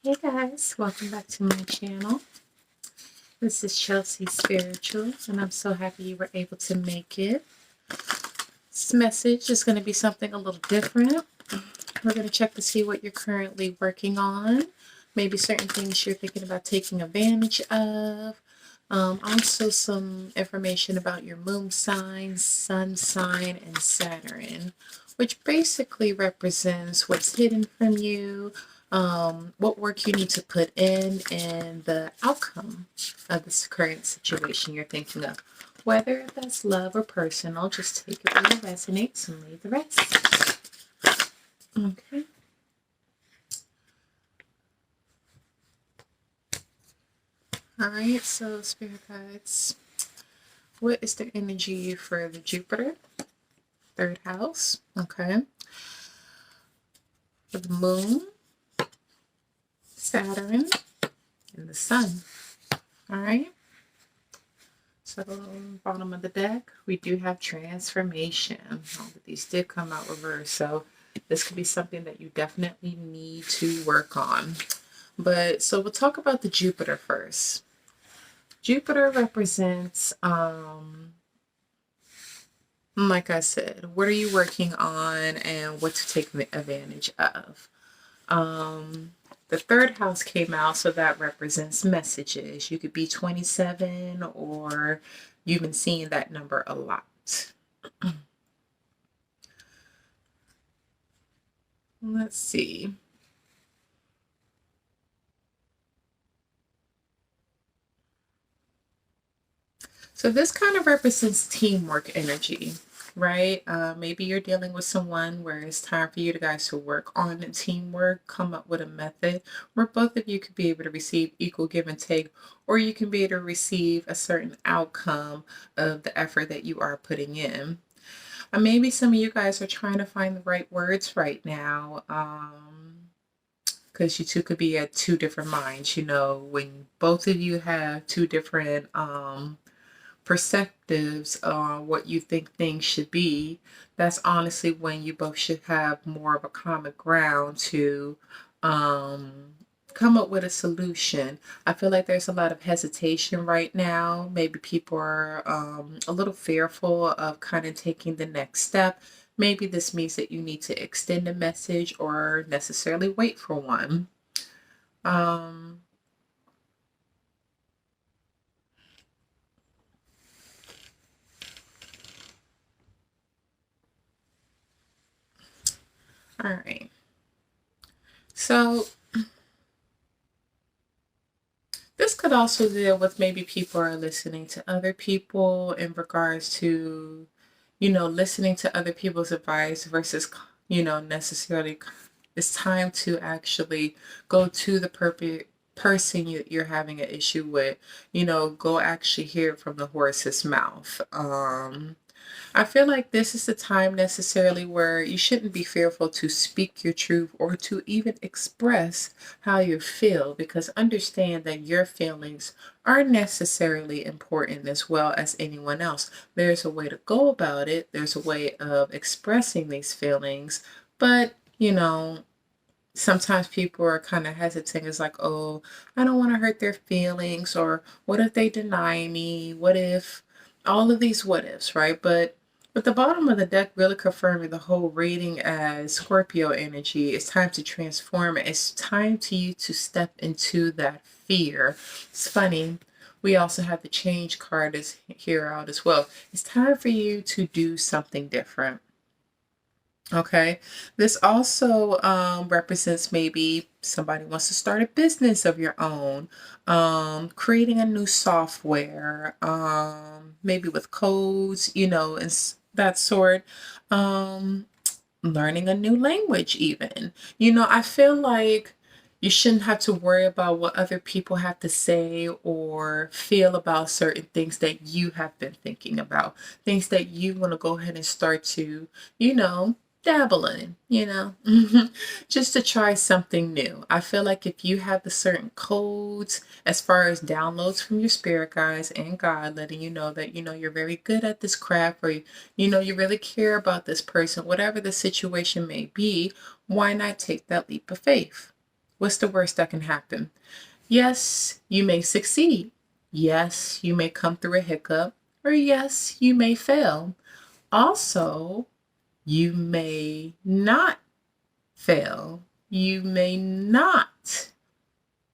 Hey guys, welcome back to my channel. This is ChelseysSpiritual, and I'm so happy you were able to make it. This message is going to be something a little different. We're going to check to see what you're currently working on, maybe certain things you're thinking about taking advantage of. Also some information about your moon sign, sun sign, and Saturn, which basically represents what's hidden from you, what work you need to put in, and the outcome of this current situation you're thinking of. Whether that's love or personal, just take it where it resonates and leave the rest. Okay. All right, so spirit guides, what is the energy for the Jupiter, third house? Okay. For the moon, Saturn, and the sun. All right. So bottom of the deck, we do have transformation. All of these did come out reverse, so this could be something that you definitely need to work on. But so we'll talk about the Jupiter first. Jupiter represents, like I said, what are you working on and what to take advantage of. The third house came out, so that represents messages. You could be 27 or you've been seeing that number a lot. Let's see. So this kind of represents teamwork energy, right? Maybe you're dealing with someone where it's time for you guys to work on the teamwork, come up with a method where both of you could be able to receive equal give and take, or you can be able to receive a certain outcome of the effort that you are putting in. Maybe some of you guys are trying to find the right words right now. Because you two could be at two different minds, when both of you have two different perspectives on what you think things should be. That's honestly when you both should have more of a common ground to come up with a solution. I feel like there's a lot of hesitation right now. Maybe people are a little fearful of kind of taking the next step. Maybe this means that you need to extend a message or necessarily wait for one. All right. So this could also deal with maybe people are listening to other people in regards to, listening to other people's advice versus, necessarily it's time to actually go to the perfect person you're having an issue with, go actually hear it from the horse's mouth. I feel like this is the time necessarily where you shouldn't be fearful to speak your truth or to even express how you feel, because understand that your feelings are necessarily important as well as anyone else. There's a way to go about it, there's a way of expressing these feelings, but sometimes people are kind of hesitant. It's like, oh, I don't want to hurt their feelings, or what if they deny me? What if all of these what ifs, right? But with the bottom of the deck really confirming the whole reading as Scorpio energy, it's time to transform. It's time to you to step into that fear. It's funny. We also have the change card is here out as well. It's time for you to do something different. Okay, this also represents maybe somebody wants to start a business of your own, creating a new software, maybe with codes, and that sort, um, learning a new language, even. I feel like you shouldn't have to worry about what other people have to say or feel about certain things that you have been thinking about, things that you want to go ahead and start to, dabble in, just to try something new. I feel like if you have the certain codes as far as downloads from your spirit guides and God letting you know that, you're very good at this craft, or, you really care about this person, whatever the situation may be, why not take that leap of faith? What's the worst that can happen? Yes, you may succeed. Yes, you may come through a hiccup. Or yes, you may fail. Also, you may not fail. You may not,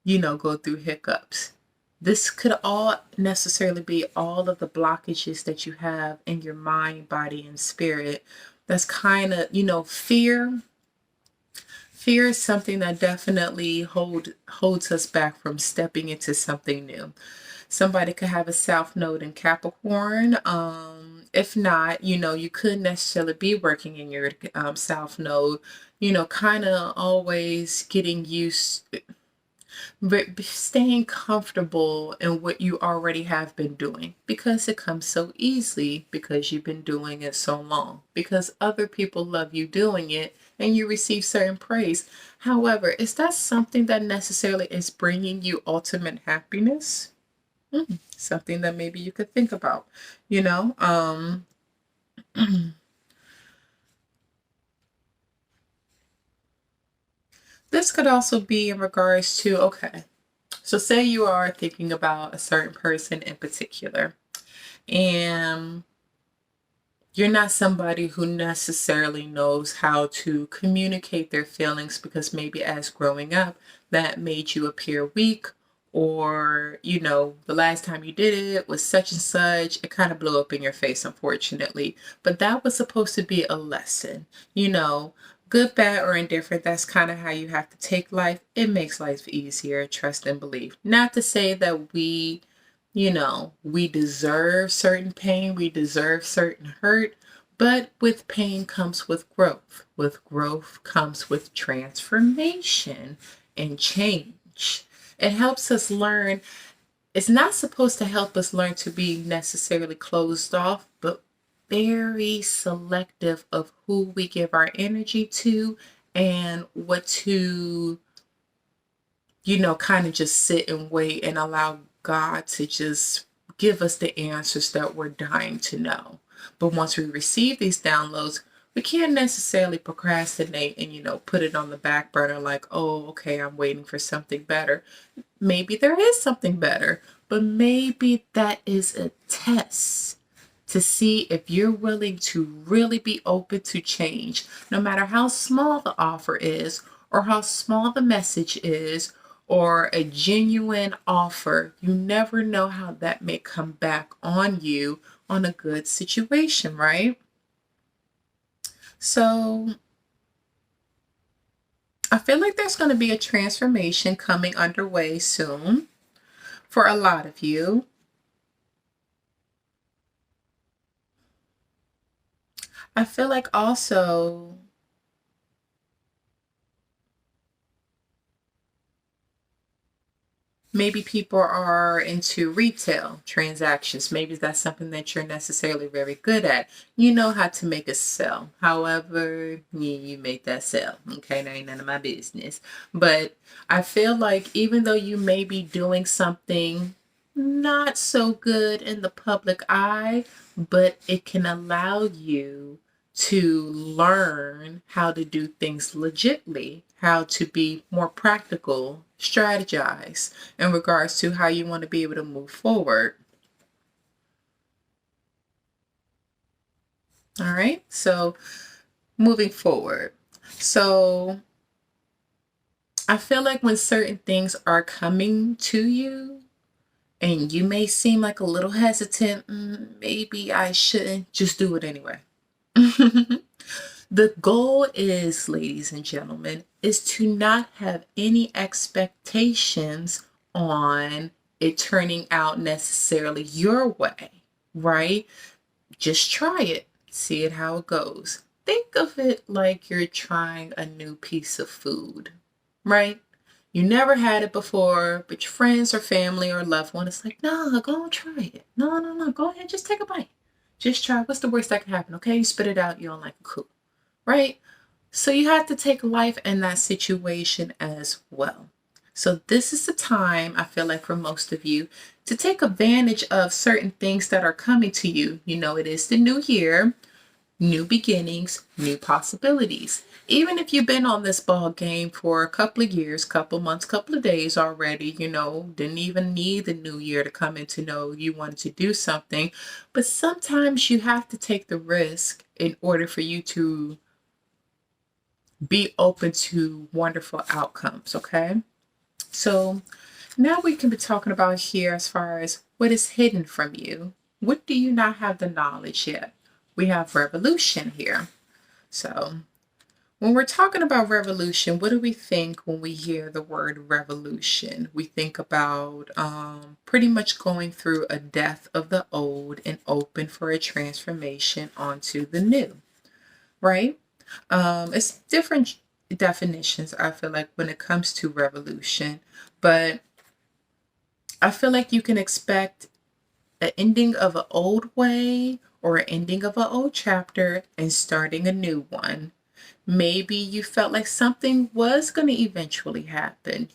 go through hiccups. This could all necessarily be all of the blockages that you have in your mind, body, and spirit. That's kind of, fear. Fear is something that definitely holds us back from stepping into something new. Somebody could have a South Node in Capricorn. If not, you couldn't necessarily be working in your South Node, kind of always getting used, but staying comfortable in what you already have been doing because it comes so easily because you've been doing it so long, because other people love you doing it and you receive certain praise. However, is that something that necessarily is bringing you ultimate happiness? Something that maybe you could think about, you know? This could also be in regards to, okay, so say you are thinking about a certain person in particular, and you're not somebody who necessarily knows how to communicate their feelings because maybe as growing up, that made you appear weak, or, the last time you did it was such and such. It kind of blew up in your face, unfortunately. But that was supposed to be a lesson, good, bad, or indifferent. That's kind of how you have to take life. It makes life easier, trust and believe. Not to say that we deserve certain pain, we deserve certain hurt, but with pain comes with growth. With growth comes with transformation and change. It helps us learn. It's not supposed to help us learn to be necessarily closed off, but very selective of who we give our energy to and what to kind of just sit and wait and allow God to just give us the answers that we're dying to know. But once we receive these downloads, we can't necessarily procrastinate and, put it on the back burner like, oh, okay, I'm waiting for something better. Maybe there is something better, but maybe that is a test to see if you're willing to really be open to change, no matter how small the offer is or how small the message is or a genuine offer. You never know how that may come back on you on a good situation, right? So I feel like there's going to be a transformation coming underway soon for a lot of you. I feel like also maybe people are into retail transactions. Maybe that's something that you're necessarily very good at. You know how to make a sell. However, you make that sell. Okay, that ain't none of my business. But I feel like even though you may be doing something not so good in the public eye, but it can allow you to learn how to do things legitly, how to be more practical, strategize in regards to how you want to be able to move forward. All right, so moving forward. So I feel like when certain things are coming to you, and you may seem like a little hesitant, maybe I shouldn't, just do it anyway. The goal is, ladies and gentlemen, is to not have any expectations on it turning out necessarily your way, right? Just try it, see it how it goes. Think of it like you're trying a new piece of food, right? You never had it before, but your friends or family or loved one is like, no, go and try it. No, no, no, go ahead, just take a bite. Just try. What's the worst that can happen? Okay, you spit it out, you don't like it, cool, right? So you have to take life in that situation as well. So this is the time, I feel like for most of you, to take advantage of certain things that are coming to you. It is the new year. new beginnings, new possibilities. Even if you've been on this ball game for a couple of years, couple months, couple of days already, didn't even need the new year to come in to know you wanted to do something. But sometimes you have to take the risk in order for you to be open to wonderful outcomes, okay? So now we can be talking about here as far as what is hidden from you. What do you not have the knowledge yet? We have revolution here. So when we're talking about revolution, what do we think when we hear the word revolution? We think about pretty much going through a death of the old and open for a transformation onto the new, right? It's different definitions, I feel like, when it comes to revolution, but I feel like you can expect an ending of an old way or an ending of an old chapter and starting a new one. Maybe you felt like something was going to eventually happen,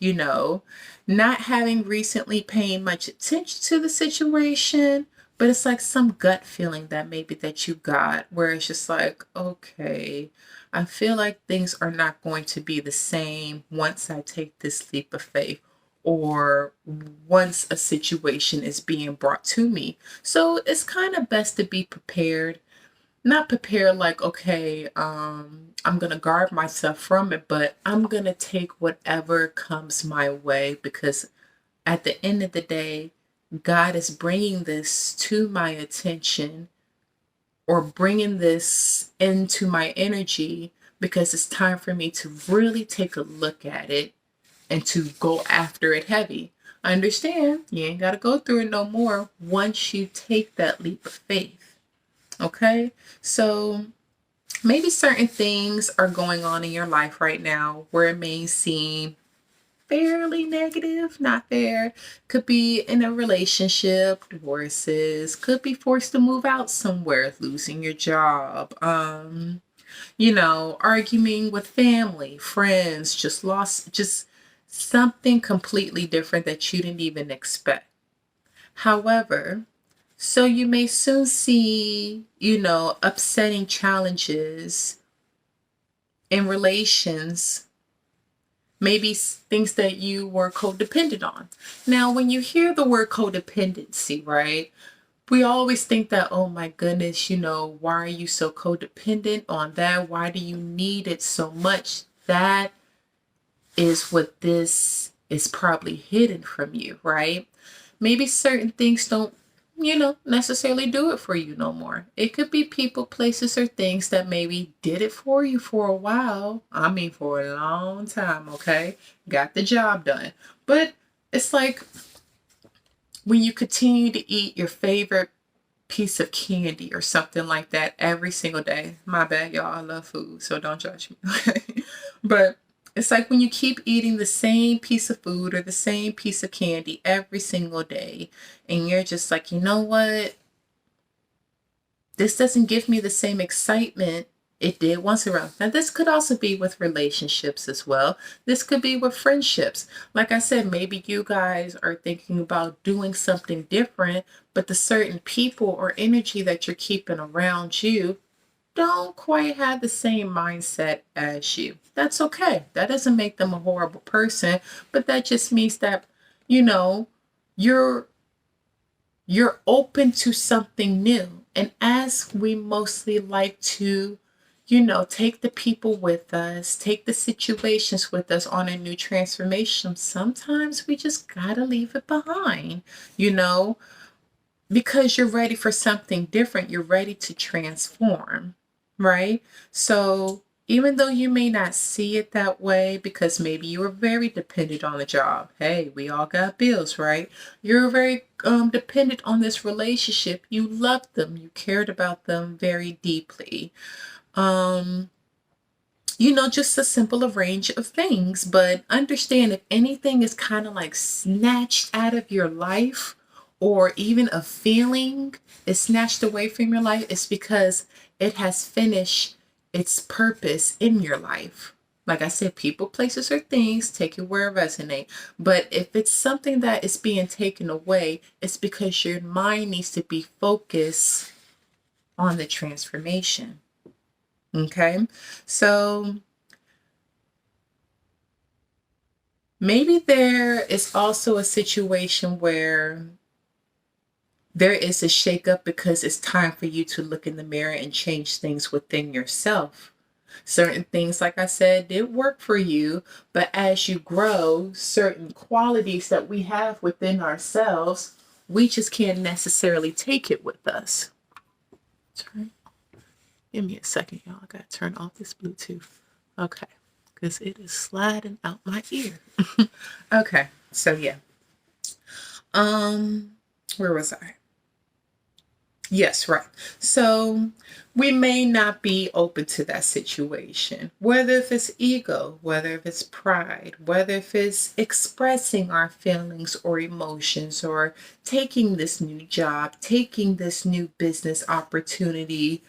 not having recently paid much attention to the situation, but it's like some gut feeling that maybe that you got where it's just like, okay, I feel like things are not going to be the same once I take this leap of faith or once a situation is being brought to me. So it's kind of best to be prepared, not prepared like, okay, I'm going to guard myself from it, but I'm going to take whatever comes my way because at the end of the day, God is bringing this to my attention or bringing this into my energy because it's time for me to really take a look at it and to go after it heavy. I understand you ain't got to go through it no more once you take that leap of faith. Okay? So maybe certain things are going on in your life right now where it may seem fairly negative, not fair. Could be in a relationship, divorces, could be forced to move out somewhere, losing your job, arguing with family, friends, just something completely different that you didn't even expect. However, so you may soon see, upsetting challenges in relations, maybe things that you were codependent on. Now, when you hear the word codependency, right, we always think that, oh my goodness, why are you so codependent on that? Why do you need it so much? That is what this is probably hidden from you, right? Maybe certain things don't, necessarily do it for you no more. It could be people, places, or things that maybe did it for you for a while. I mean, for a long time, okay? Got the job done. But it's like when you continue to eat your favorite piece of candy or something like that every single day. My bad, y'all. I love food, so don't judge me. Okay? But it's like when you keep eating the same piece of food or the same piece of candy every single day, and you're just like, you know what? This doesn't give me the same excitement it did once around. Now, this could also be with relationships as well. This could be with friendships. Like I said, maybe you guys are thinking about doing something different, but the certain people or energy that you're keeping around you don't quite have the same mindset as you. That's okay. That doesn't make them a horrible person, but that just means that, you know, you're you're open to something new. And as we mostly like to, take the people with us, take the situations with us on a new transformation, sometimes we just gotta leave it behind, you know, because you're ready for something different. You're ready to transform, right? So even though you may not see it that way because maybe you were very dependent on the job. Hey, we all got bills, right? You're very dependent on this relationship. You loved them. You cared about them very deeply. Um, just a simple range of things. But understand if anything is kind of like snatched out of your life or even a feeling is snatched away from your life, it's because it has finished its purpose in your life. Like I said, people, places, or things, take it where it resonate. But if it's something that is being taken away, it's because your mind needs to be focused on the transformation. Okay. So maybe there is also a situation where there is a shakeup because it's time for you to look in the mirror and change things within yourself. Certain things, like I said, did work for you, but as you grow, certain qualities that we have within ourselves, we just can't necessarily take it with us. Turn, give me a second, y'all. I gotta turn off this Bluetooth. Okay, because it is sliding out my ear. Okay, so yeah. Um, where was I? Yes, right. So we may not be open to that situation, whether if it's ego, whether if it's pride, whether if it's expressing our feelings or emotions, or taking this new job, taking this new business opportunity.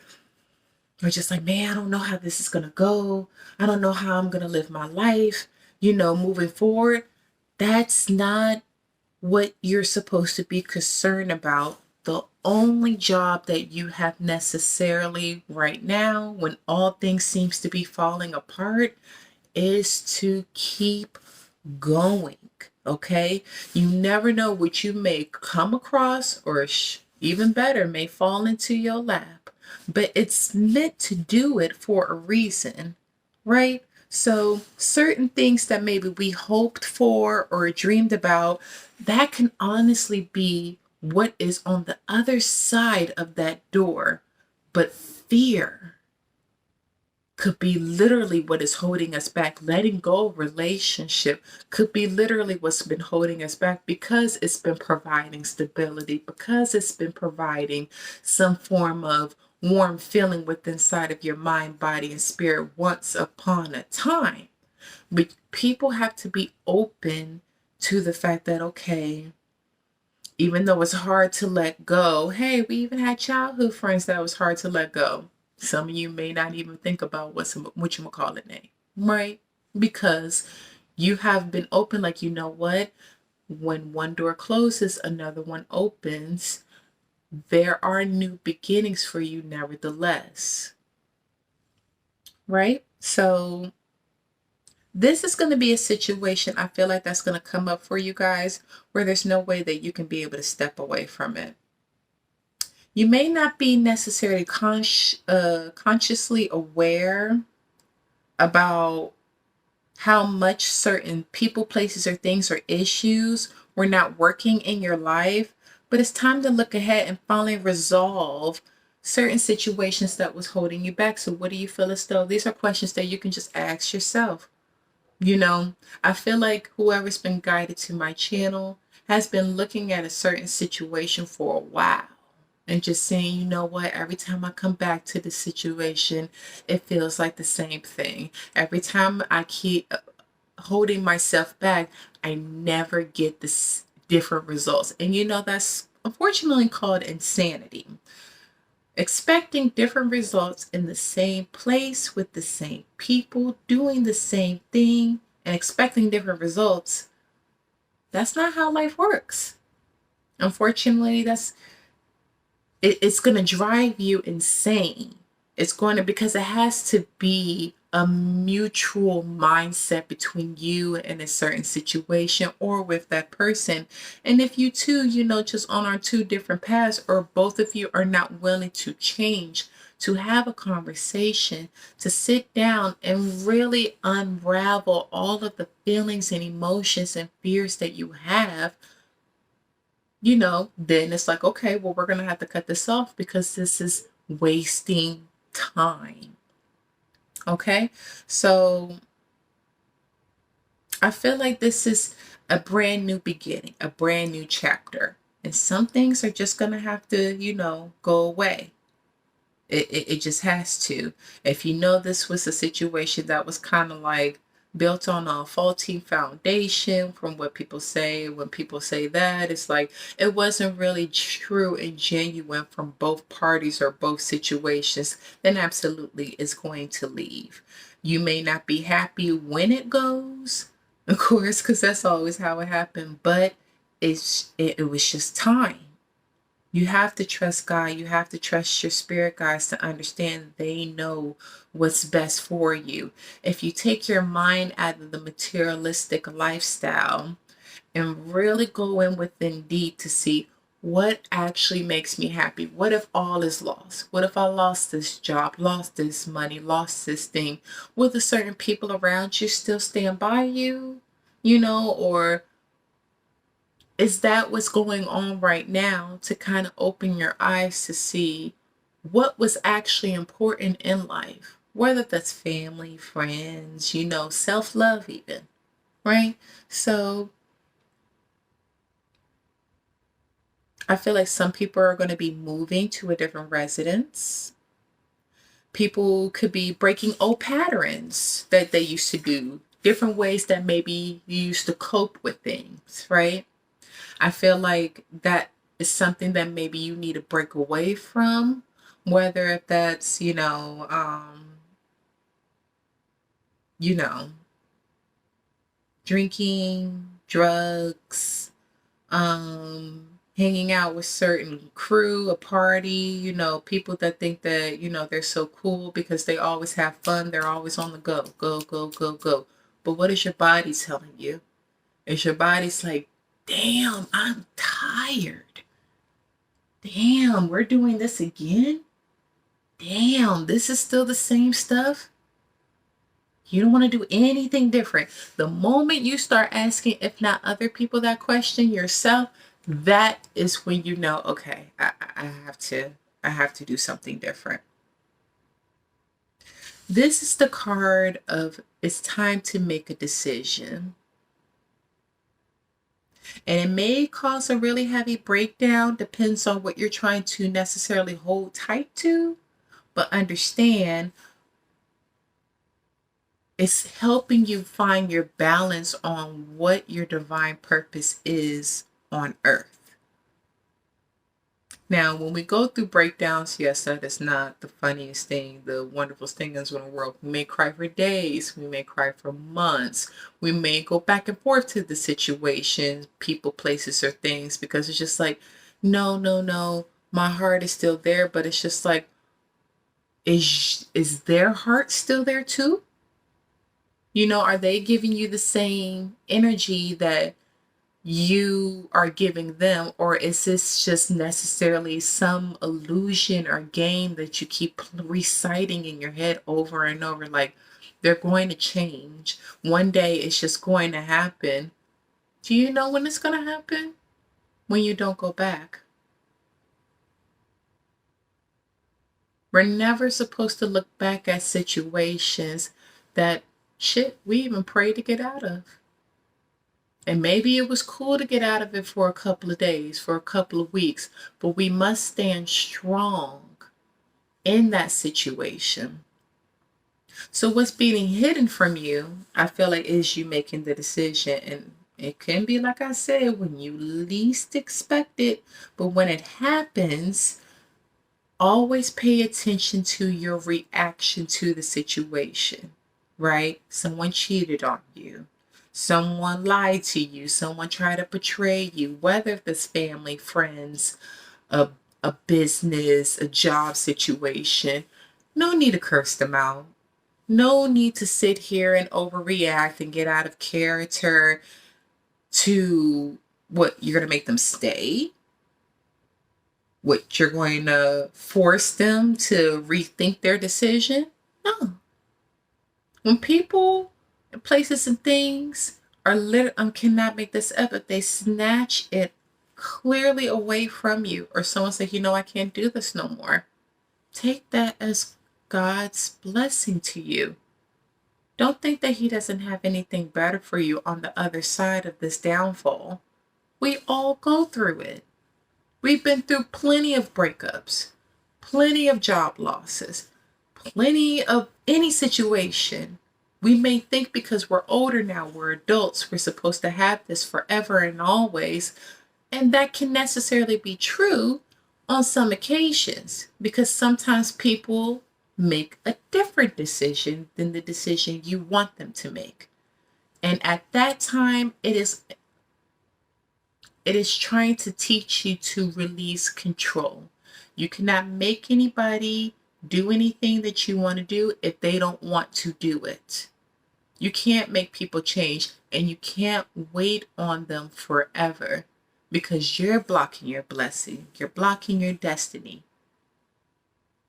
We're just like, man, I don't know how this is going to go. I don't know how I'm going to live my life, moving forward. That's not what you're supposed to be concerned about. The only job that you have necessarily right now, when all things seems to be falling apart, is to keep going. Okay, you never know what you may come across, or even better, may fall into your lap, but it's meant to do it for a reason, right? So certain things that maybe we hoped for or dreamed about, that can honestly be what is on the other side of that door. But fear could be literally what is holding us back. Letting go of relationship could be literally what's been holding us back, because it's been providing stability, because it's been providing some form of warm feeling within inside of your mind, body, and spirit once upon a time. But people have to be open to the fact that, okay, even though it's hard to let go, hey, we even had childhood friends that was hard to let go. Some of you may not even think about what you call it name, right? Because you have been open, like, you know what? When one door closes, another one opens. There are new beginnings for you, nevertheless, right? So this is going to be a situation, I feel like, that's going to come up for you guys, where there's no way that you can be able to step away from it. You may not be necessarily consciously aware about how much certain people, places, or things or issues were not working in your life, but it's time to look ahead and finally resolve certain situations that was holding you back. So what do you feel as though? These are questions that you can just ask yourself. I feel like whoever's been guided to my channel has been looking at a certain situation for a while and just saying, you know what, every time I come back to the situation, it feels like the same thing. Every time I keep holding myself back, I never get this different results. And that's unfortunately called insanity. Expecting different results in the same place with the same people, doing the same thing, and expecting different results, that's not how life works. Unfortunately, it's going to drive you insane. It's going to, because it has to be a mutual mindset between you and a certain situation or with that person. And if you two, just on our two different paths, or both of you are not willing to change, to have a conversation, to sit down and really unravel all of the feelings and emotions and fears that you have, then it's like, okay, well, we're going to have to cut this off because this is wasting time. Okay. So I feel like this is a brand new beginning, a brand new chapter. And some things are just going to have to, go away. It just has to. If this was a situation that was kind of like built on a faulty foundation, from what people say, when people say that, it's like it wasn't really true and genuine from both parties or both situations, then absolutely it's going to leave. You may not be happy when it goes, of course, because that's always how it happened, but it was just time. You have to trust God. You have to trust your spirit guides to understand they know what's best for you. If you take your mind out of the materialistic lifestyle and really go in within deep to see what actually makes me happy. What if all is lost? What if I lost this job, lost this money, lost this thing? Will the certain people around you still stand by you? Or is that what's going on right now, to kind of open your eyes to see what was actually important in life? Whether that's family, friends, self love, even, right? So I feel like some people are going to be moving to a different residence. People could be breaking old patterns that they used to do, different ways that maybe you used to cope with things, right? I feel like that is something that maybe you need to break away from, whether if that's, you know, drinking, drugs, hanging out with certain crew, a party, people that think that, they're so cool because they always have fun. They're always on the go, go, go, go, go. But what is your body telling you? Is your body's like, damn, I'm tired. Damn, we're doing this again? Damn, this is still the same stuff? You don't want to do anything different. The moment you start asking, if not other people, that question yourself, that is when you know, okay, I have to do something different. This is the card of it's time to make a decision. And it may cause a really heavy breakdown, depends on what you're trying to necessarily hold tight to, but understand it's helping you find your balance on what your divine purpose is on earth. Now, when we go through breakdowns, yes, that is not the funniest thing, the wonderfulest thing in the world. We may cry for days, we may cry for months, we may go back and forth to the situation, people, places, or things, because it's just like, no, no, no, my heart is still there, but it's just like, is their heart still there too? Are they giving you the same energy that you are giving them, or is this just necessarily some illusion or game that you keep reciting in your head over and over, like they're going to change one day, it's just going to happen? Do you know when it's going to happen? When you don't go back. We're never supposed to look back at situations that shit we even pray to get out of. And maybe it was cool to get out of it for a couple of days, for a couple of weeks, but we must stand strong in that situation. So what's being hidden from you, I feel like, is you making the decision. And it can be, like I said, when you least expect it, but when it happens, always pay attention to your reaction to the situation, right? Someone cheated on you. Someone lied to you. Someone tried to betray you, whether it's family, friends, a, a business, a job situation. No need to curse them out. No need to sit here and overreact and get out of character to what you're going to make them stay, what you're going to force them to rethink their decision. No. When people, places, and things are cannot make this up, if they snatch it clearly away from you, or someone say, I can't do this no more, take that as God's blessing to you. Don't think that He doesn't have anything better for you on the other side of this downfall. We all go through it. We've been through plenty of breakups, plenty of job losses, plenty of any situation. We may think because we're older now, we're adults, we're supposed to have this forever and always. And that can necessarily be true on some occasions, because sometimes people make a different decision than the decision you want them to make. And at that time, it is It is trying to teach you to release control. You cannot make anybody do anything that you want to do if they don't want to do it. You can't make people change, and you can't wait on them forever because you're blocking your blessing. You're blocking your destiny.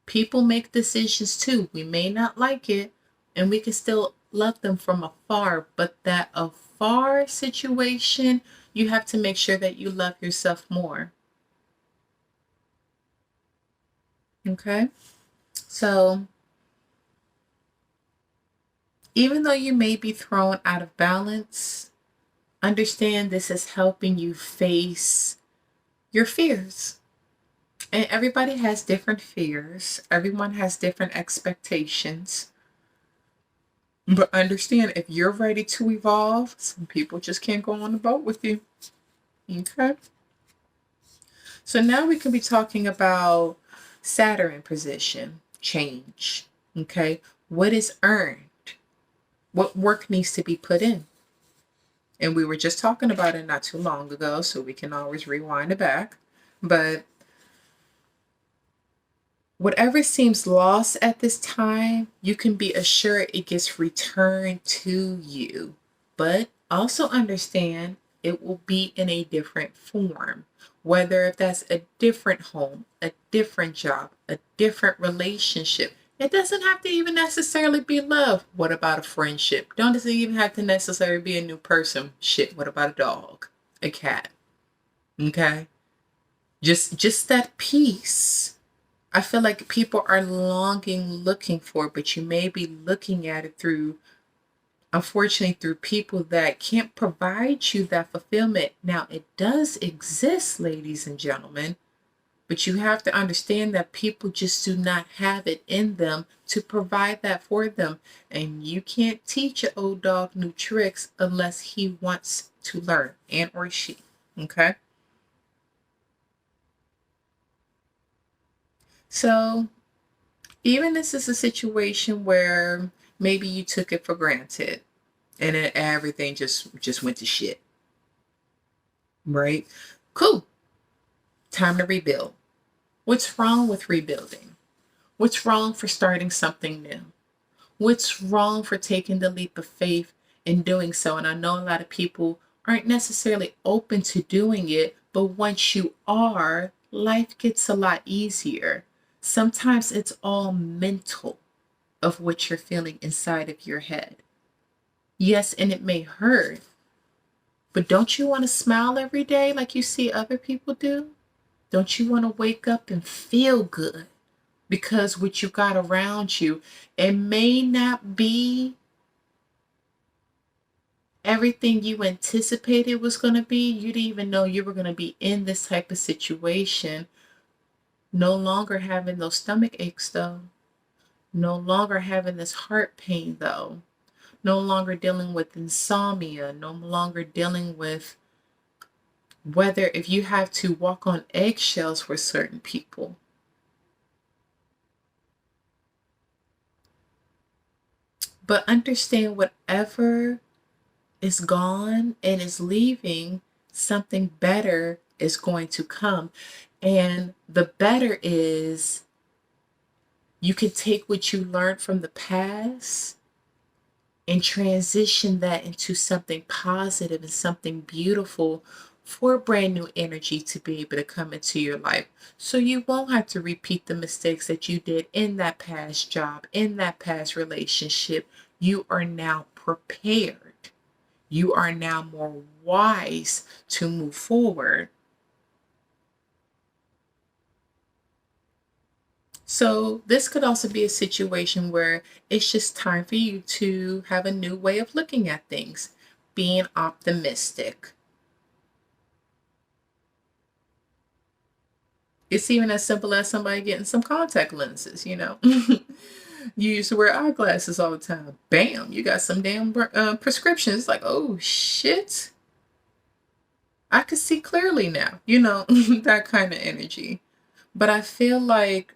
People make decisions too. We may not like it, and we can still love them from afar, but that afar situation, you have to make sure that you love yourself more. Okay? So, even though you may be thrown out of balance, understand this is helping you face your fears. And everybody has different fears, everyone has different expectations. But understand, if you're ready to evolve, some people just can't go on the boat with you. Okay? So now we can be talking about Saturn position, change. Okay? What is earned? What work needs to be put in? And we were just talking about it not too long ago, so we can always rewind it back. But whatever seems lost at this time, you can be assured it gets returned to you. But also understand it will be in a different form. Whether if that's a different home, a different job, a different relationship. It doesn't have to even necessarily be love. What about a friendship? Don't doesn't even have to necessarily be a new person. Shit, what about a dog? A cat? Okay? Just that peace. I feel like people are longing, looking for, but you may be looking at it through, unfortunately, through people that can't provide you that fulfillment. Now, it does exist, ladies and gentlemen, but you have to understand that people just do not have it in them to provide that for them. And you can't teach an old dog new tricks unless he wants to learn, and or she. Okay? So, even this is a situation where maybe you took it for granted and then everything just went to shit, right? Cool. Time to rebuild. What's wrong with rebuilding? What's wrong for starting something new? What's wrong for taking the leap of faith and doing so? And I know a lot of people aren't necessarily open to doing it, but once you are, life gets a lot easier. Sometimes it's all mental of what you're feeling inside of your head. Yes, and it may hurt, but don't you want to smile every day like you see other people do? Don't you want to wake up and feel good? Because what you got around you, it may not be everything you anticipated was going to be. You didn't even know you were going to be in this type of situation. No longer having those stomach aches, though. No longer having this heart pain, though. No longer dealing with insomnia, no longer dealing with whether if you have to walk on eggshells for certain people. But understand whatever is gone and is leaving, something better is going to come. And the better is you can take what you learned from the past and transition that into something positive and something beautiful for brand new energy to be able to come into your life. So you won't have to repeat the mistakes that you did in that past job, in that past relationship. You are now prepared. You are now more wise to move forward. So this could also be a situation where it's just time for you to have a new way of looking at things, being optimistic. It's even as simple as somebody getting some contact lenses, you know. You used to wear eyeglasses all the time. Bam, you got some damn prescriptions. Like, oh shit, I can see clearly now, you know, that kind of energy. But I feel like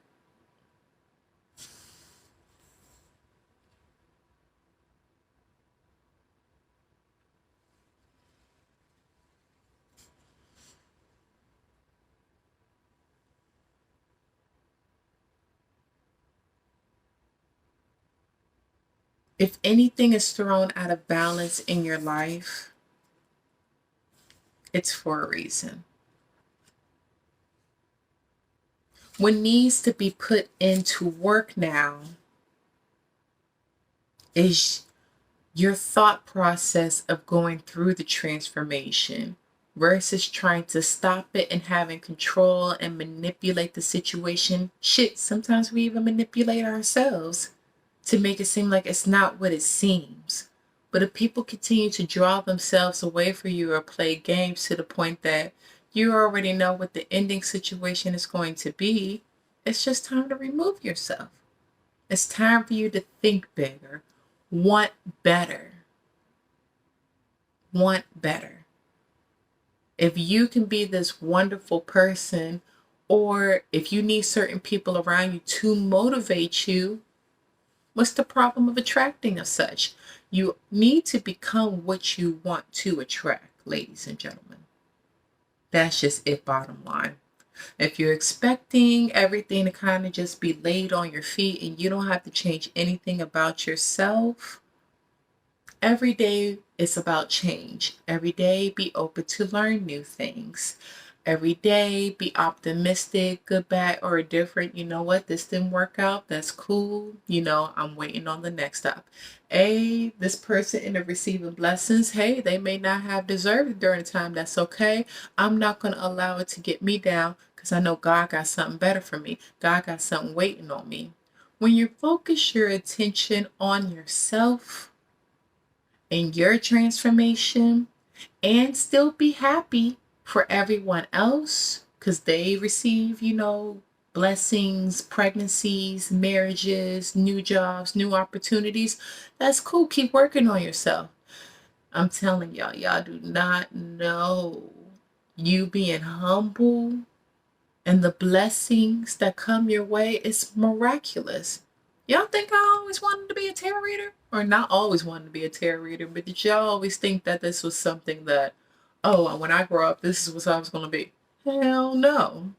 If anything is thrown out of balance in your life, it's for a reason. What needs to be put into work now is your thought process of going through the transformation versus trying to stop it and having control and manipulate the situation. Shit, sometimes we even manipulate ourselves to make it seem like it's not what it seems. But if people continue to draw themselves away from you or play games to the point that you already know what the ending situation is going to be, it's just time to remove yourself. It's time for you to think bigger, want better, want better. If you can be this wonderful person, or if you need certain people around you to motivate you, what's the problem of attracting as such? You need to become what you want to attract, ladies and gentlemen. That's just it, bottom line. If you're expecting everything to kind of just be laid on your feet and you don't have to change anything about yourself, every day is about change. Every day be open to learn new things. Every day be optimistic, good, bad, or different. You know what? This didn't work out. That's cool. I'm waiting on the next step. This person ended up receiving blessings. Hey, they may not have deserved it during the time. That's okay. I'm not going to allow it to get me down because I know God got something better for me. God got something waiting on me. When you focus your attention on yourself, in your transformation, and still be happy for everyone else because they receive, blessings, pregnancies, marriages, new jobs, new opportunities. That's cool. Keep working on yourself. I'm telling y'all do not know. You being humble and the blessings that come your way is miraculous. Y'all think I always wanted to be a tarot reader? Or not always wanted to be a tarot reader, but did y'all always think that this was something that, oh, when I grow up, this is what I was going to be? Hell no.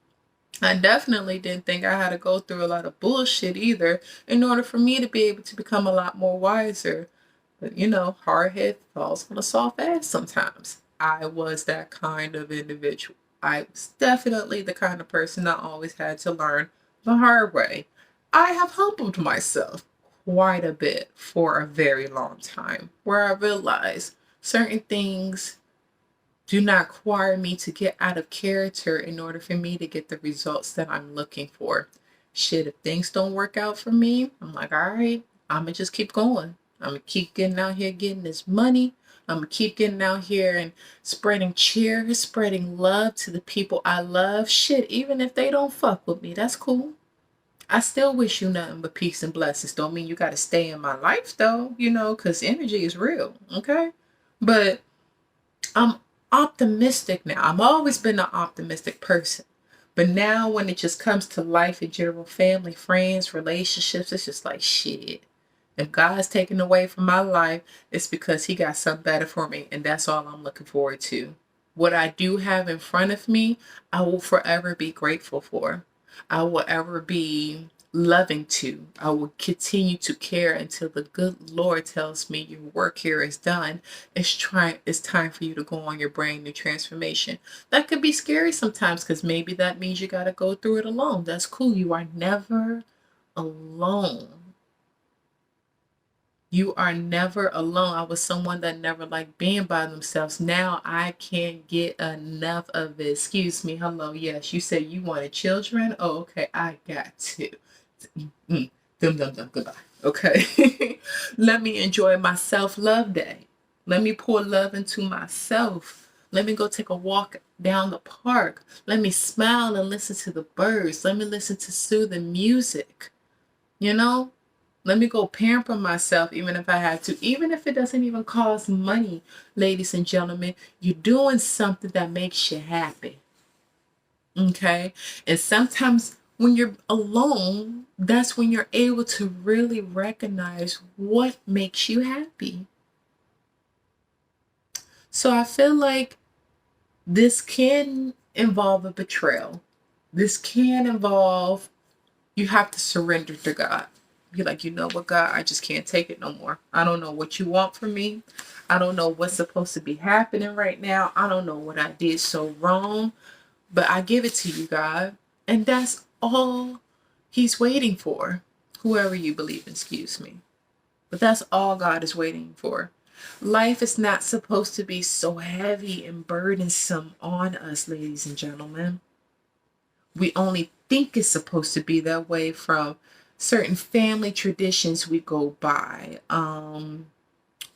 I definitely didn't think I had to go through a lot of bullshit either in order for me to be able to become a lot more wiser. But hard head falls on a soft ass sometimes. I was that kind of individual. I was definitely the kind of person that always had to learn the hard way. I have humbled myself quite a bit for a very long time, where I realized certain things do not require me to get out of character in order for me to get the results that I'm looking for. Shit, if things don't work out for me, I'm like, all right, I'm going to just keep going. I'm going to keep getting out here getting this money. I'm going to keep getting out here and spreading cheer, spreading love to the people I love. Shit, even if they don't fuck with me, that's cool. I still wish you nothing but peace and blessings. Don't mean you got to stay in my life though, because energy is real, okay? But I'm optimistic now. I've always been an optimistic person. But now when it just comes to life in general, family, friends, relationships, it's just like shit. If God's taken away from my life, it's because he got something better for me. And that's all I'm looking forward to. What I do have in front of me, I will forever be grateful for. I will ever be loving to. I will continue to care until the good Lord tells me your work here is done. It's time for you to go on your brand new transformation. That could be scary sometimes because maybe that means you got to go through it alone. That's cool. You are never alone. You are never alone. I was someone that never liked being by themselves. Now I can't get enough of it. Excuse me. Hello. Yes, you said you wanted children. Oh, okay. I got to. Dum dum dum. Goodbye. Okay. Let me enjoy my self-love day. Let me pour love into myself. Let me go take a walk down the park. Let me smile and listen to the birds. Let me listen to soothing music. You know? Let me go pamper myself even if I have to. Even if it doesn't even cost money, ladies and gentlemen, you're doing something that makes you happy. Okay? And sometimes when you're alone, that's when you're able to really recognize what makes you happy. So I feel like this can involve a betrayal. This can involve you have to surrender to God. Be like, you know what, God, I just can't take it no more. I don't know what you want from me. I don't know what's supposed to be happening right now. I don't know what I did so wrong, but I give it to you, God. And that's all he's waiting for. Whoever you believe in, excuse me. But that's all God is waiting for. Life is not supposed to be so heavy and burdensome on us, ladies and gentlemen. We only think it's supposed to be that way from certain family traditions we go by.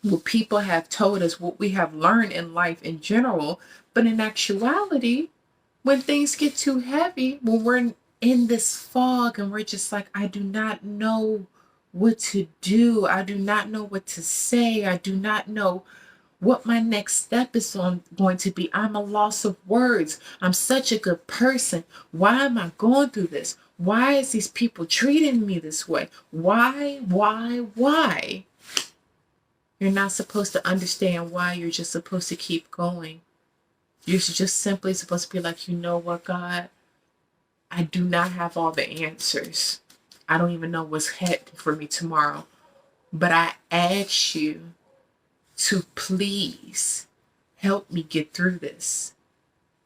What people have told us, what we have learned in life in general. But in actuality, when things get too heavy, when we're in this fog and we're just like, I do not know what to do. I do not know what to say. I do not know what my next step is going to be. I'm a loss of words. I'm such a good person. Why am I going through this? Why is these people treating me this way? Why? You're not supposed to understand why. You're just supposed to keep going. You're just simply supposed to be like, you know what, God? I do not have all the answers. I don't even know what's heading for me tomorrow. But I ask you to please help me get through this.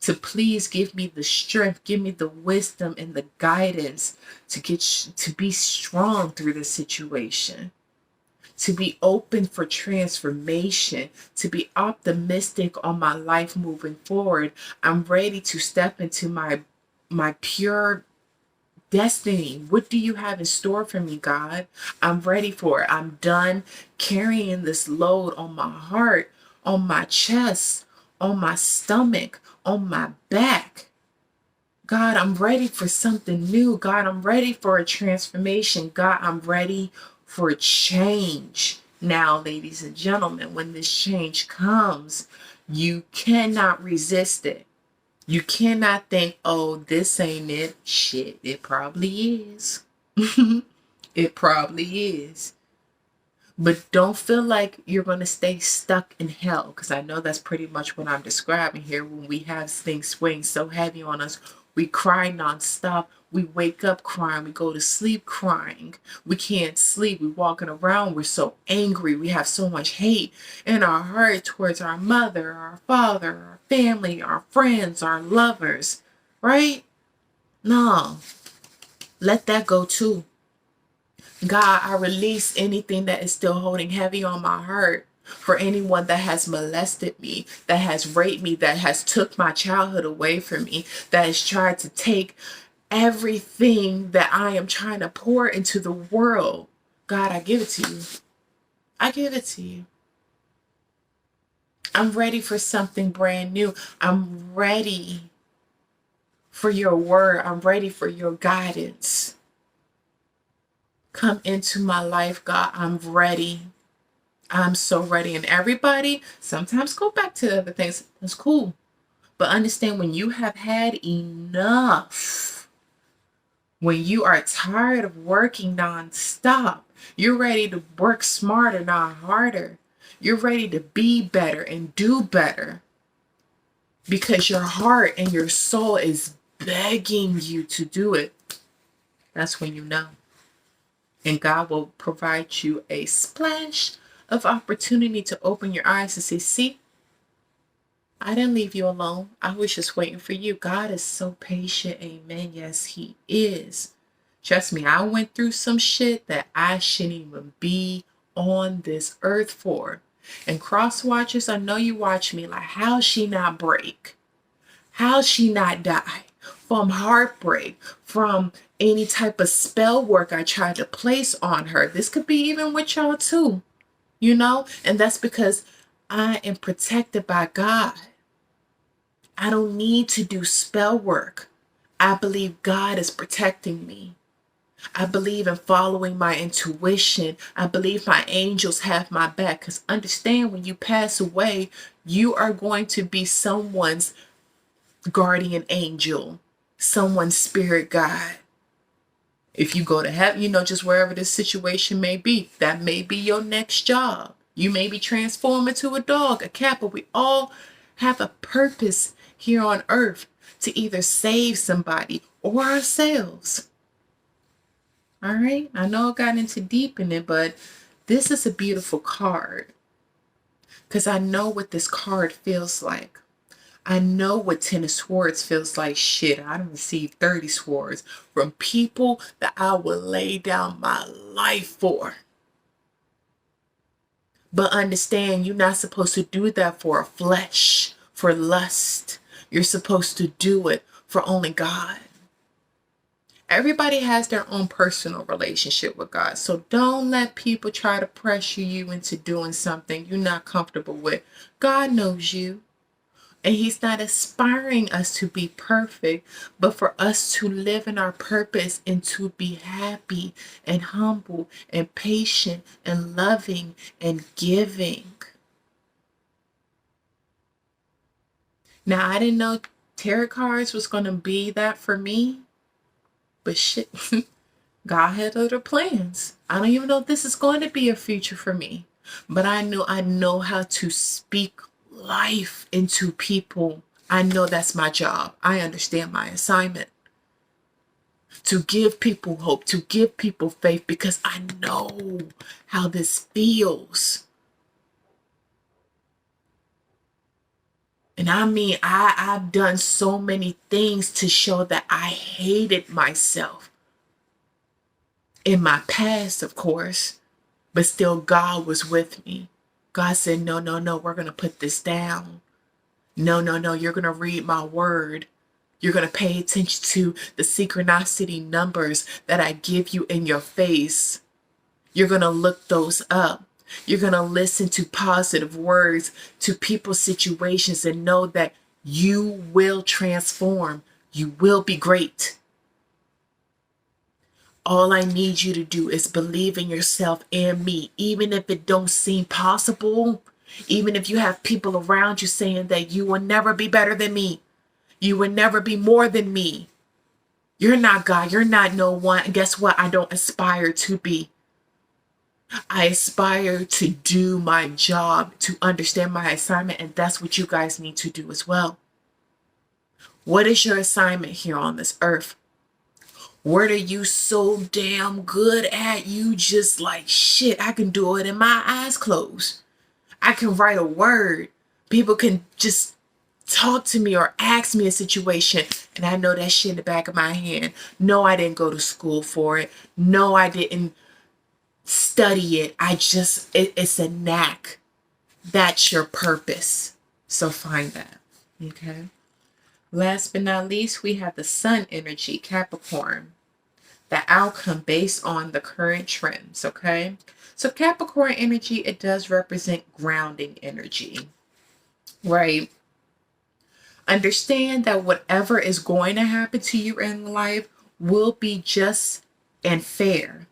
To please give me the strength, give me the wisdom and the guidance to be strong through this situation. To be open for transformation, to be optimistic on my life moving forward. I'm ready to step into my pure destiny. What do you have in store for me, God? I'm ready for it. I'm done carrying this load on my heart, on my chest, on my stomach, on my back. God, I'm ready for something new. God, I'm ready for a transformation. God, I'm ready for a change. Now, ladies and gentlemen, when this change comes, you cannot resist it. You cannot think, oh, this ain't it. Shit, it probably is. It probably is. But don't feel like you're going to stay stuck in hell, because I know that's pretty much what I'm describing here. When we have things swing so heavy on us, we cry nonstop. We wake up crying. We go to sleep crying. We can't sleep. We're walking around. We're so angry. We have so much hate in our heart towards our mother, our father, our family, our friends, our lovers. Right? No. Let that go too. God, I release anything that is still holding heavy on my heart for anyone that has molested me, that has raped me, that has took my childhood away from me, that has tried to take everything that I am trying to pour into the world. God, I give it to you. I give it to you. I'm ready for something brand new. I'm ready for your word. I'm ready for your guidance. Come into my life, God. I'm ready. I'm so ready. And everybody, sometimes go back to the other things. That's cool. But understand, when you have had enough, when you are tired of working nonstop, you're ready to work smarter, not harder. You're ready to be better and do better because your heart and your soul is begging you to do it. That's when you know. And God will provide you a splash of opportunity to open your eyes and say, see, I didn't leave you alone. I was just waiting for you. God is so patient. Amen. Yes, he is. Trust me, I went through some shit that I shouldn't even be on this earth for. And cross watchers, I know you watch me like, how she not break? How she not die? From heartbreak, from any type of spell work I tried to place on her. This could be even with y'all too, you know? And that's because I am protected by God. I don't need to do spell work. I believe God is protecting me. I believe in following my intuition. I believe my angels have my back. Because understand, when you pass away, you are going to be someone's guardian angel, someone's spirit guide. If you go to heaven, you know, just wherever this situation may be, that may be your next job. You may be transformed into a dog, a cat, but we all have a purpose here on earth to either save somebody or ourselves. All right. I know I got into deep in it, but this is a beautiful card because I know what this card feels like. I know what 10 of swords feels like. Shit, I done received 30 swords from people that I would lay down my life for. But understand, you're not supposed to do that for a flesh, for lust. You're supposed to do it for only God. Everybody has their own personal relationship with God. So don't let people try to pressure you into doing something you're not comfortable with. God knows you. And he's not aspiring us to be perfect, but for us to live in our purpose and to be happy and humble and patient and loving and giving. Now, I didn't know tarot cards was going to be that for me, but shit, God had other plans. I don't even know if this is going to be a future for me, but I know how to speak life into people. I know that's my job. I understand my assignment to give people hope, to give people faith, because I know how this feels. And I mean, I've done so many things to show that I hated myself in my past, of course, but still God was with me. God said, no, no, no, we're going to put this down. No, no, no, you're going to read my word. You're going to pay attention to the synchronicity numbers that I give you in your face. You're going to look those up. You're going to listen to positive words to people's situations and know that you will transform. You will be great. All I need you to do is believe in yourself and me, even if it don't seem possible, even if you have people around you saying that you will never be better than me. You will never be more than me. You're not God. You're not no one. And guess what? I don't aspire to be. I aspire to do my job, to understand my assignment, and that's what you guys need to do as well. What is your assignment here on this earth? What are you so damn good at? You just like, shit, I can do it in my eyes closed. I can write a word. People can just talk to me or ask me a situation, and I know that shit in the back of my hand. No, I didn't go to school for it. No, I didn't study it. It's a knack. That's your purpose. So find that. Okay. Last but not least, we have the sun energy, Capricorn. The outcome based on the current trends. Okay. So Capricorn energy, it does represent grounding energy, right? Understand that whatever is going to happen to you in life will be just and fair.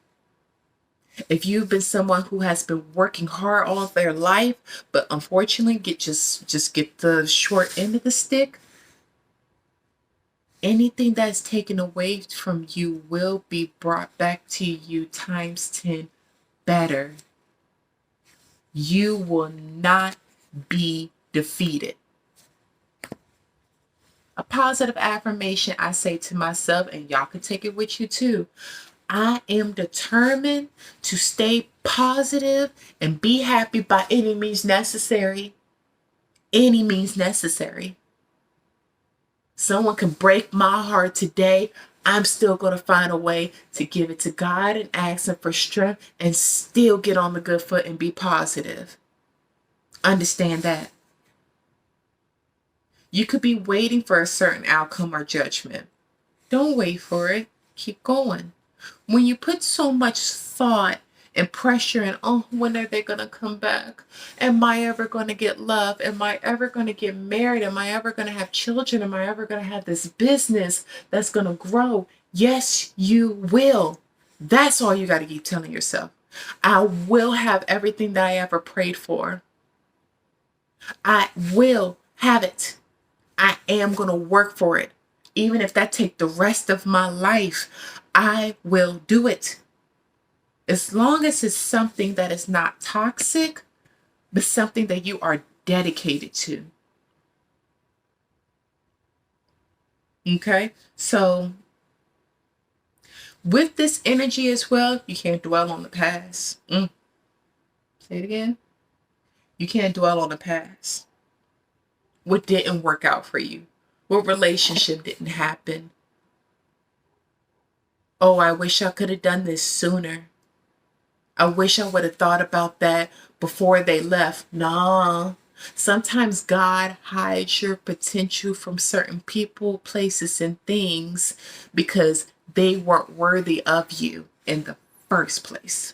If you've been someone who has been working hard all their life, but unfortunately just get the short end of the stick, anything that's taken away from you will be brought back to you times 10 better. You will not be defeated. A positive affirmation I say to myself, and y'all can take it with you too. I am determined to stay positive and be happy by any means necessary. Any means necessary. Someone can break my heart today. I'm still going to find a way to give it to God and ask Him for strength and still get on the good foot and be positive. Understand that. You could be waiting for a certain outcome or judgment. Don't wait for it. Keep going. When you put so much thought and pressure and, oh, when are they going to come back? Am I ever going to get love? Am I ever going to get married? Am I ever going to have children? Am I ever going to have this business that's going to grow? Yes, you will. That's all you got to keep telling yourself. I will have everything that I ever prayed for. I will have it. I am going to work for it. Even if that takes the rest of my life, I will do it. As long as it's something that is not toxic, but something that you are dedicated to. Okay? So With this energy as well, you can't dwell on the past. Say it again. You can't dwell on the past. What didn't work out for you? What relationship didn't happen? Oh, I wish I could have done this sooner. I wish I would have thought about that before they left. Nah. Sometimes God hides your potential from certain people, places, and things because they weren't worthy of you in the first place.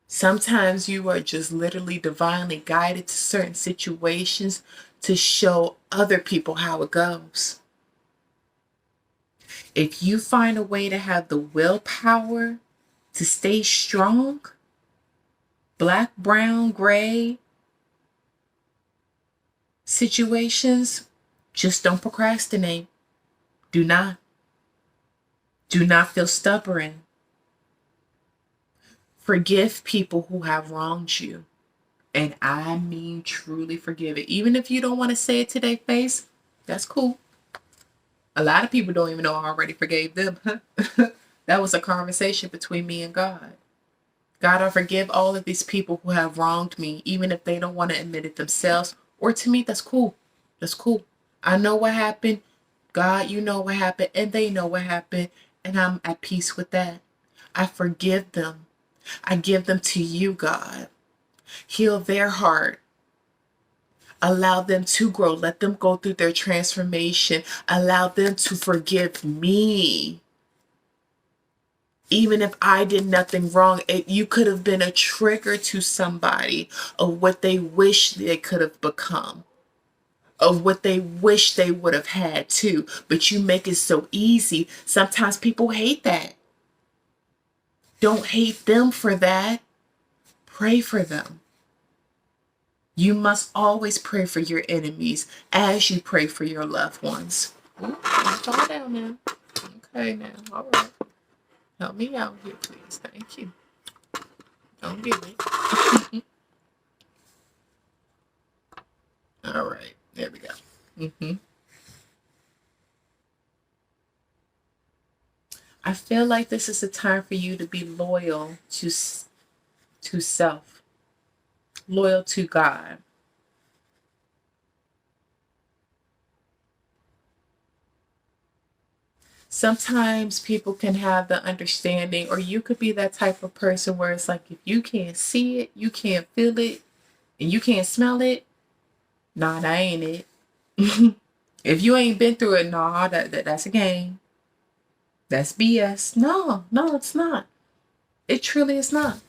Sometimes you are just literally divinely guided to certain situations to show other people how it goes. If you find a way to have the willpower to stay strong, black, brown, gray situations, just don't procrastinate. Do not. Do not feel stubborn. Forgive people who have wronged you. And I mean truly forgive it. Even if you don't want to say it to their face, that's cool. A lot of people don't even know I already forgave them. That was a conversation between me and God. God, I forgive all of these people who have wronged me, even if they don't want to admit it themselves. Or to me, that's cool. That's cool. I know what happened. God, you know what happened. And they know what happened. And I'm at peace with that. I forgive them. I give them to you, God. Heal their heart. Allow them to grow. Let them go through their transformation. Allow them to forgive me. Even if I did nothing wrong, you could have been a trigger to somebody of what they wish they could have become, of what they wish they would have had too. But you make it so easy. Sometimes people hate that. Don't hate them for that. Pray for them. You must always pray for your enemies as you pray for your loved ones. Ooh, calm down now. Okay now. All right. Help me out here, please. Thank you. Don't get me. All right. There we go. I feel like this is a time for you to be loyal to self, loyal to God. Sometimes people can have the understanding, or you could be that type of person where it's like, if you can't see it, you can't feel it, and you can't smell it, nah, that ain't it. If you ain't been through it, nah, that's a game. That's BS. No, no, it's not. It truly is not.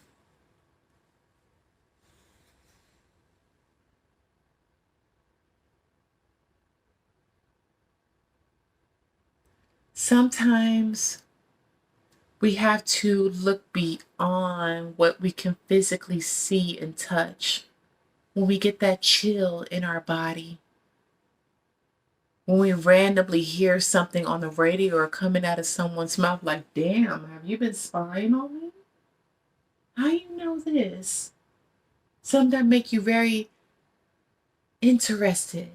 Sometimes we have to look beyond what we can physically see and touch. When we get that chill in our body, when we randomly hear something on the radio or coming out of someone's mouth, like, damn, have you been spying on me? How you know this? Something that make you very interested.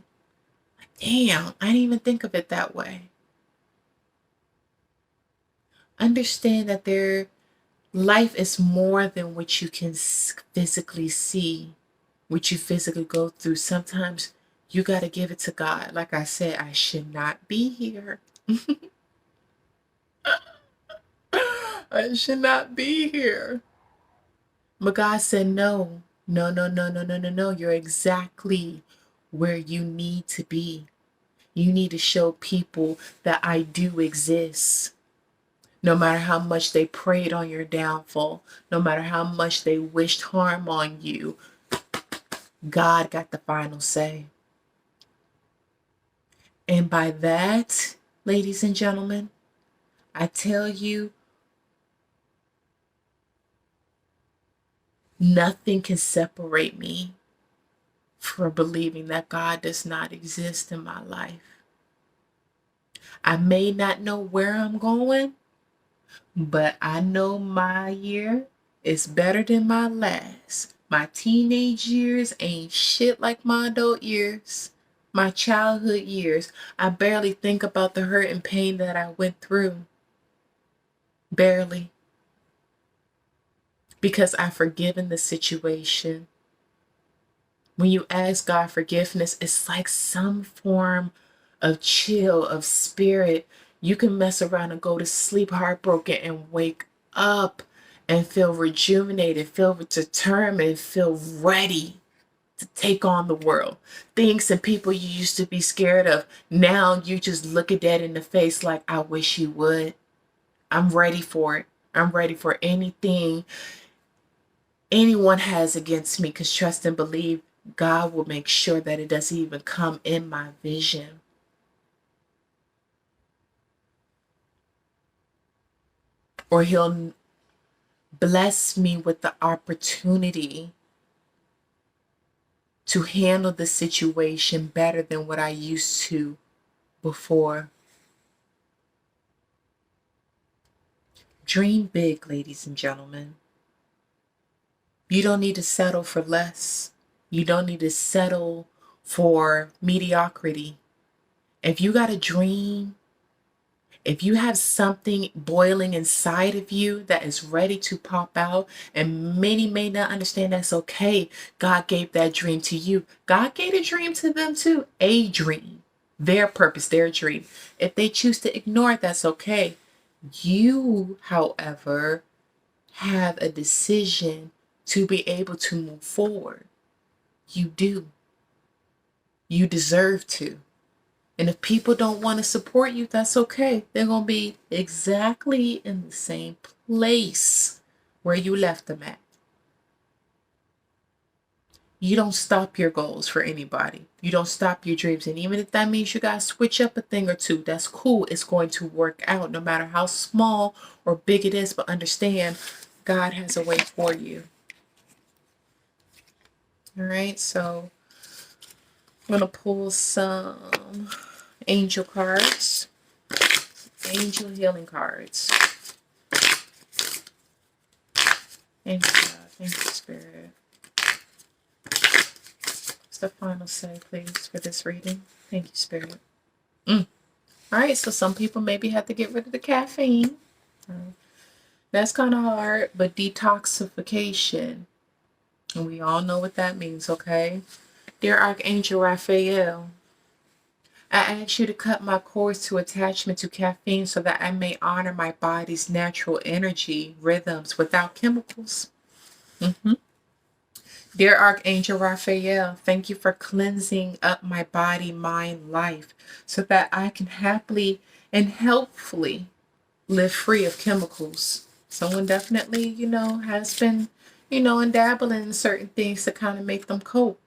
Like, damn, I didn't even think of it that way. Understand that life is more than what you can physically see, what you physically go through. Sometimes you got to give it to God. Like I said, I should not be here. I should not be here. But God said, no, no, no, no, no, no, no, no. You're exactly where you need to be. You need to show people that I do exist. No matter how much they preyed on your downfall, no matter how much they wished harm on you, God got the final say. And by that, ladies and gentlemen, I tell you, nothing can separate me from believing that God does not exist in my life. I may not know where I'm going, but I know my year is better than my last. My teenage years ain't shit like my adult years. My childhood years, I barely think about the hurt and pain that I went through. Barely. Because I've forgiven the situation. When you ask God forgiveness, it's like some form of chill, of spirit. You can mess around and go to sleep heartbroken and wake up and feel rejuvenated, feel determined, feel ready to take on the world. Things and people you used to be scared of, now you just look at that in the face like, I wish you would. I'm ready for it. I'm ready for anything anyone has against me, because trust and believe God will make sure that it doesn't even come in my vision. Or he'll bless me with the opportunity to handle the situation better than what I used to before. Dream big, ladies and gentlemen. You don't need to settle for less. You don't need to settle for mediocrity. If you got a dream, if you have something boiling inside of you that is ready to pop out, and many may not understand, that's okay. God gave that dream to you. God gave a dream to them too. A dream. Their purpose, their dream. If they choose to ignore it, that's okay. You, however, have a decision to be able to move forward. You do. You deserve to. And if people don't want to support you, that's okay. They're going to be exactly in the same place where you left them at. You don't stop your goals for anybody. You don't stop your dreams. And even if that means you got to switch up a thing or two, that's cool. It's going to work out no matter how small or big it is. But understand, God has a way for you. All right, so I'm going to pull some angel cards, angel healing cards. Thank you, God. Thank you, Spirit. What's the final say, please, for this reading? Thank you, Spirit. All right, so some people maybe have to get rid of the caffeine. That's kind of hard, but detoxification. And we all know what that means, okay? Dear Archangel Raphael, I ask you to cut my cords to attachment to caffeine so that I may honor my body's natural energy rhythms without chemicals. Dear Archangel Raphael, thank you for cleansing up my body, mind, life, so that I can happily and helpfully live free of chemicals. Someone definitely, has been, and dabbling in certain things to kind of make them cope.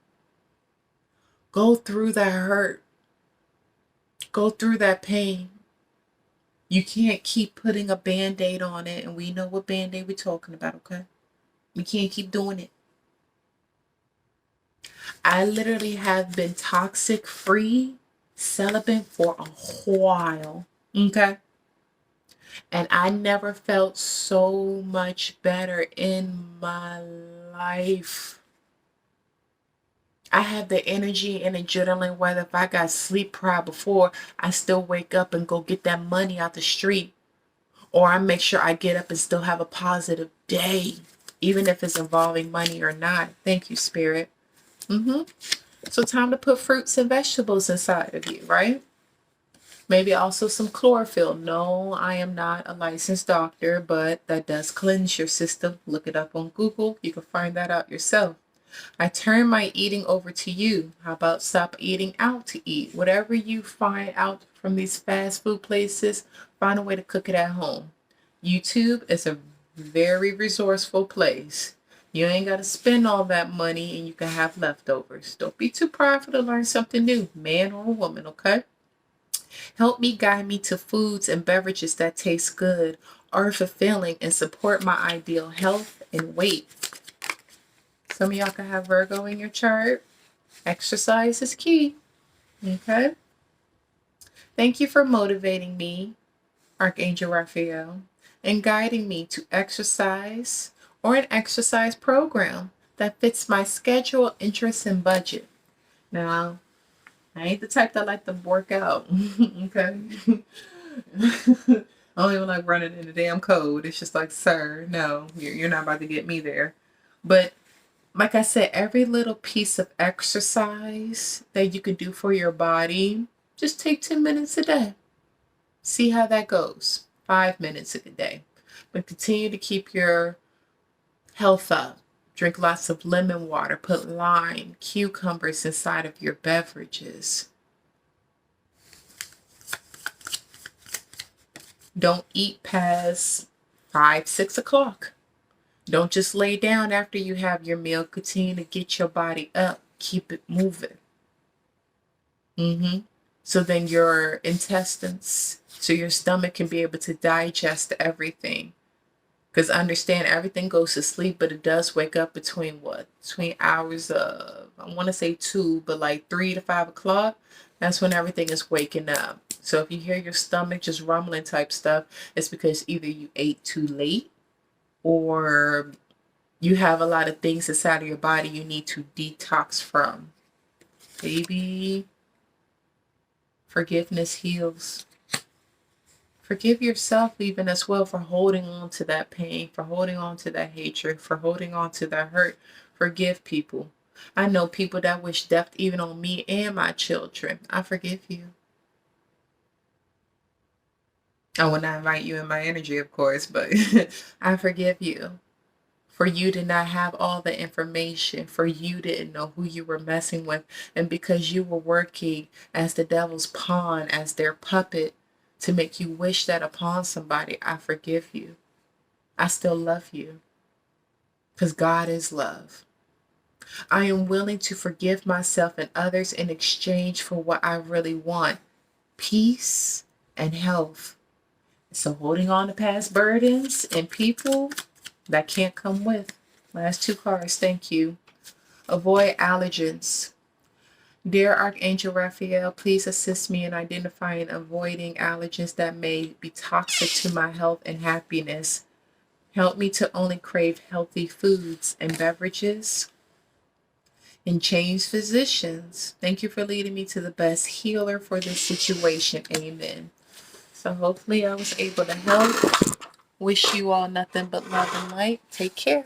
Go through that hurt. Go through that pain. You can't keep putting a Band-Aid on it, and we know what Band-Aid we're talking about, okay? We can't keep doing it. I literally have been toxic free, celibate for a while, okay? And I never felt so much better in my life. I have the energy and adrenaline, whether if I got sleep prior before, I still wake up and go get that money out the street. Or I make sure I get up and still have a positive day, even if it's involving money or not. Thank you, Spirit. So time to put fruits and vegetables inside of you, right? Maybe also some chlorophyll. No, I am not a licensed doctor, but that does cleanse your system. Look it up on Google. You can find that out yourself. I turn my eating over to you. How about stop eating out to eat? Whatever you find out from these fast food places, find a way to cook it at home. YouTube is a very resourceful place. You ain't got to spend all that money and you can have leftovers. Don't be too prideful to learn something new, man or woman, okay? Help me guide me to foods and beverages that taste good, are fulfilling, and support my ideal health and weight. Some of y'all can have Virgo in your chart. Exercise is key. Okay? Thank you for motivating me, Archangel Raphael, and guiding me to exercise or an exercise program that fits my schedule, interests, and budget. Now, I ain't the type that like to work out. Okay? I don't even like running in the damn cold. It's just like, sir, no, you're not about to get me there. But like I said, every little piece of exercise that you can do for your body, just take 10 minutes a day. See how that goes. 5 minutes a day. But continue to keep your health up. Drink lots of lemon water. Put lime, cucumbers inside of your beverages. Don't eat past 5, 6 o'clock. Don't just lay down after you have your meal. Continue to get your body up. Keep it moving. So then your intestines, so your stomach can be able to digest everything. Because understand, everything goes to sleep, but it does wake up between what? Between hours of, I want to say 2, but like 3 to 5 o'clock. That's when everything is waking up. So if you hear your stomach just rumbling type stuff, it's because either you ate too late or you have a lot of things inside of your body you need to detox from. Baby, forgiveness heals. Forgive yourself even as well for holding on to that pain, for holding on to that hatred, for holding on to that hurt. Forgive people. I know people that wish death even on me and my children. I forgive you. I will not invite you in my energy, of course, but I forgive you. For you did not have all the information, for you didn't know who you were messing with, and because you were working as the devil's pawn, as their puppet, to make you wish that upon somebody, I forgive you. I still love you, because God is love. I am willing to forgive myself and others in exchange for what I really want, peace and health. So holding on to past burdens and people, that can't come with. Last 2 cards, thank you. Avoid allergens. Dear Archangel Raphael, please assist me in identifying and avoiding allergens that may be toxic to my health and happiness. Help me to only crave healthy foods and beverages. And change physicians. Thank you for leading me to the best healer for this situation. Amen. So hopefully I was able to help. Wish you all nothing but love and light. Take care.